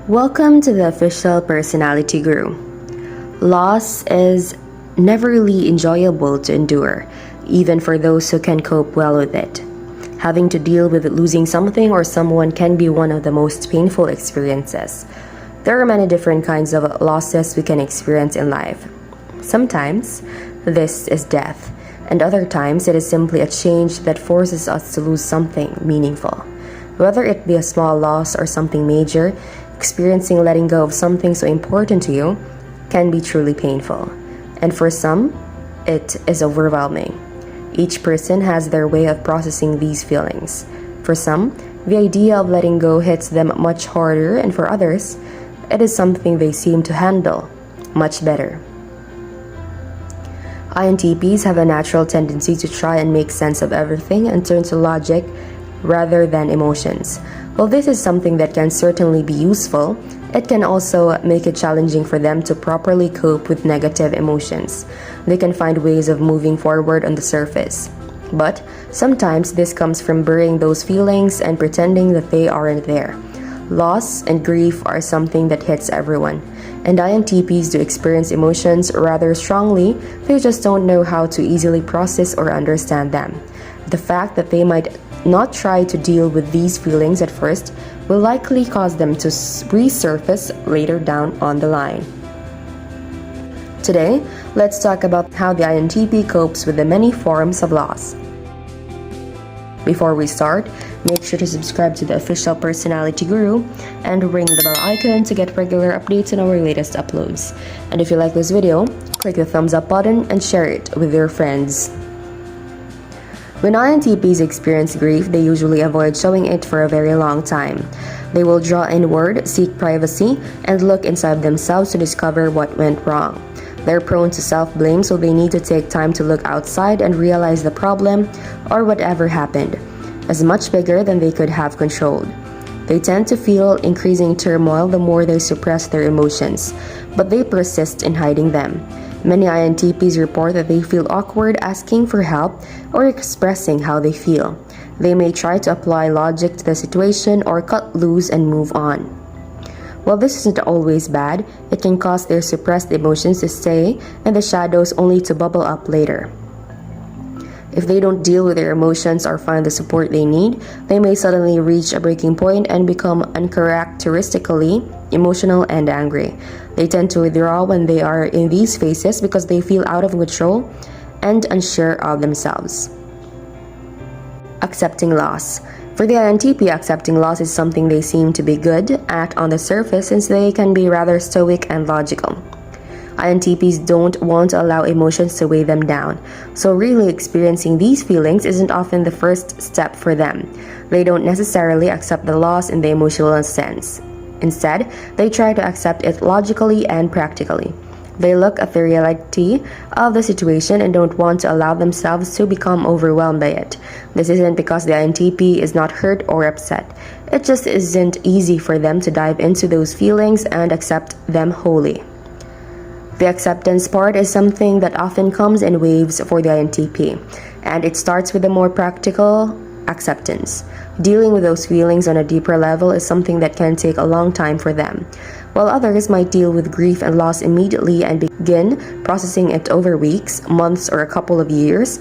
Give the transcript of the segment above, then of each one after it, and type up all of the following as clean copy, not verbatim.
Welcome to the Official Personality Guru. Loss is never really enjoyable to endure, even for those who can cope well with it. Having to deal with losing something or someone can be one of the most painful experiences. There are many different kinds of losses we can experience in life. Sometimes, this is death, and other times it is simply a change that forces us to lose something meaningful. Whether it be a small loss or something major, experiencing letting go of something so important to you can be truly painful. And for some, it is overwhelming. Each person has their way of processing these feelings. For some, the idea of letting go hits them much harder, and for others, it is something they seem to handle much better. INTPs have a natural tendency to try and make sense of everything and turn to logic rather than emotions. While this is something that can certainly be useful, it can also make it challenging for them to properly cope with negative emotions. They can find ways of moving forward on the surface. But sometimes this comes from burying those feelings and pretending that they aren't there. Loss and grief are something that hits everyone, and INTPs do experience emotions rather strongly. They just don't know how to easily process or understand them. The fact that they might not try to deal with these feelings at first will likely cause them to resurface later down on the line. Today, let's talk about how the INTP copes with the many forms of loss. Before we start, make sure to subscribe to the Official Personality Guru and ring the bell icon to get regular updates on our latest uploads. And if you like this video, click the thumbs up button and share it with your friends. When INTPs experience grief, they usually avoid showing it for a very long time. They will draw inward, seek privacy, and look inside themselves to discover what went wrong. They're prone to self-blame, so they need to take time to look outside and realize the problem, or whatever happened, as much bigger than they could have controlled. They tend to feel increasing turmoil the more they suppress their emotions, but they persist in hiding them. Many INTPs report that they feel awkward asking for help or expressing how they feel. They may try to apply logic to the situation or cut loose and move on. While this isn't always bad, it can cause their suppressed emotions to stay in the shadows only to bubble up later. If they don't deal with their emotions or find the support they need, they may suddenly reach a breaking point and become uncharacteristically emotional and angry. They tend to withdraw when they are in these phases because they feel out of control and unsure of themselves. Accepting loss. For the INTP, accepting loss is something they seem to be good at on the surface, since they can be rather stoic and logical. INTPs don't want to allow emotions to weigh them down, so really experiencing these feelings isn't often the first step for them. They don't necessarily accept the loss in the emotional sense. Instead, they try to accept it logically and practically. They look at the reality of the situation and don't want to allow themselves to become overwhelmed by it. This isn't because the INTP is not hurt or upset. It just isn't easy for them to dive into those feelings and accept them wholly. The acceptance part is something that often comes in waves for the INTP, and it starts with a more practical acceptance. Dealing with those feelings on a deeper level is something that can take a long time for them. While others might deal with grief and loss immediately and begin processing it over weeks, months, or a couple of years,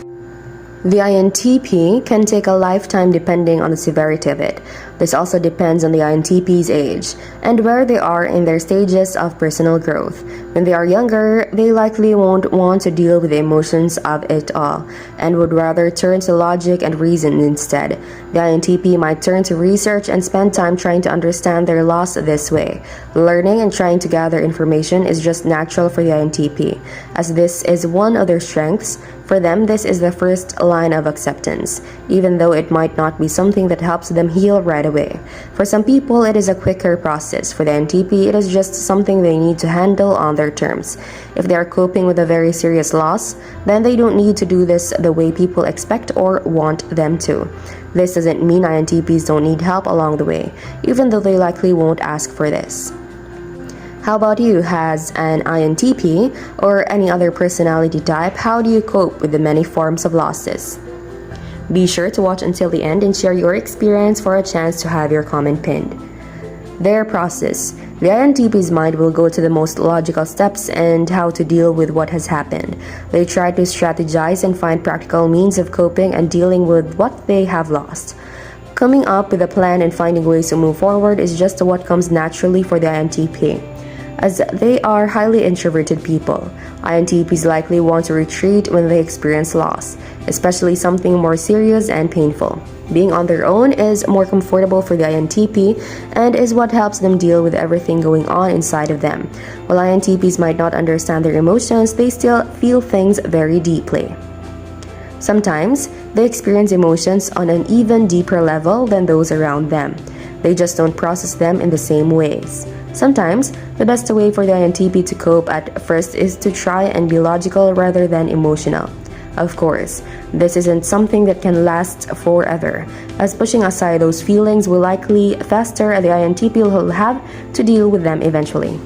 the INTP can take a lifetime depending on the severity of it. This also depends on the INTP's age and where they are in their stages of personal growth. When they are younger, they likely won't want to deal with the emotions of it all and would rather turn to logic and reason instead. The INTP might turn to research and spend time trying to understand their loss this way. Learning and trying to gather information is just natural for the INTP, as this is one of their strengths. For them, this is the first line of acceptance, even though it might not be something that helps them heal right away. For some people, it is a quicker process. For the INTP, it is just something they need to handle on their terms. If they are coping with a very serious loss, then they don't need to do this the way people expect or want them to. This doesn't mean INTPs don't need help along the way, even though they likely won't ask for this. How about you? As an INTP or any other personality type, how do you cope with the many forms of losses? Be sure to watch until the end and share your experience for a chance to have your comment pinned. Their process. The INTP's mind will go to the most logical steps and how to deal with what has happened. They try to strategize and find practical means of coping and dealing with what they have lost. Coming up with a plan and finding ways to move forward is just what comes naturally for the INTP. As they are highly introverted people, INTPs likely want to retreat when they experience loss, especially something more serious and painful. Being on their own is more comfortable for the INTP and is what helps them deal with everything going on inside of them. While INTPs might not understand their emotions, they still feel things very deeply. Sometimes, they experience emotions on an even deeper level than those around them. They just don't process them in the same ways. Sometimes, the best way for the INTP to cope at first is to try and be logical rather than emotional. Of course, this isn't something that can last forever, as pushing aside those feelings will likely fester and the INTP will have to deal with them eventually.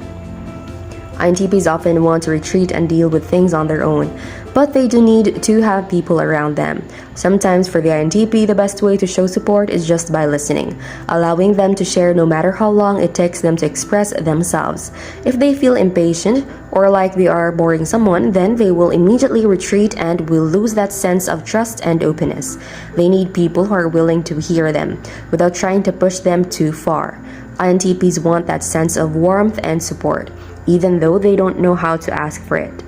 INTPs often want to retreat and deal with things on their own, but they do need to have people around them. Sometimes for the INTP, the best way to show support is just by listening, allowing them to share no matter how long it takes them to express themselves. If they feel impatient or like they are boring someone, then they will immediately retreat and will lose that sense of trust and openness. They need people who are willing to hear them without trying to push them too far. INTPs want that sense of warmth and support, even though they don't know how to ask for it.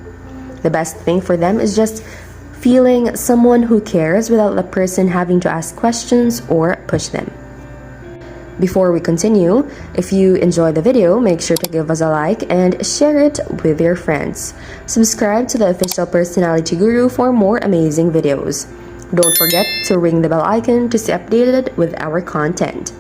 The best thing for them is just feeling someone who cares without the person having to ask questions or push them. Before we continue, if you enjoyed the video, make sure to give us a like and share it with your friends. Subscribe to the Official Personality Guru for more amazing videos. Don't forget to ring the bell icon to stay updated with our content.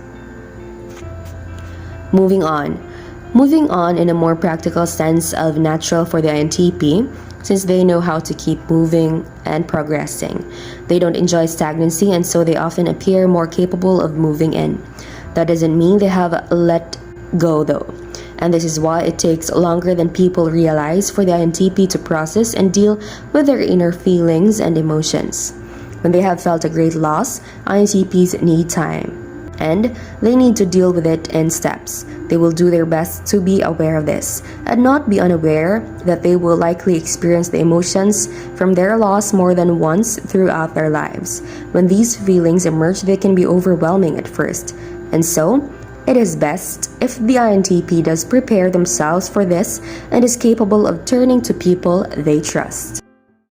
Moving on in a more practical sense of natural for the INTP, since they know how to keep moving and progressing. They don't enjoy stagnancy, and so they often appear more capable of moving in. That doesn't mean they have let go though, and this is why it takes longer than people realize for the INTP to process and deal with their inner feelings and emotions. When they have felt a great loss, INTPs need time, and they need to deal with it in steps. They will do their best to be aware of this and not be unaware that they will likely experience the emotions from their loss more than once throughout their lives. When these feelings emerge, they can be overwhelming at first, and so it is best if the INTP does prepare themselves for this and is capable of turning to people they trust.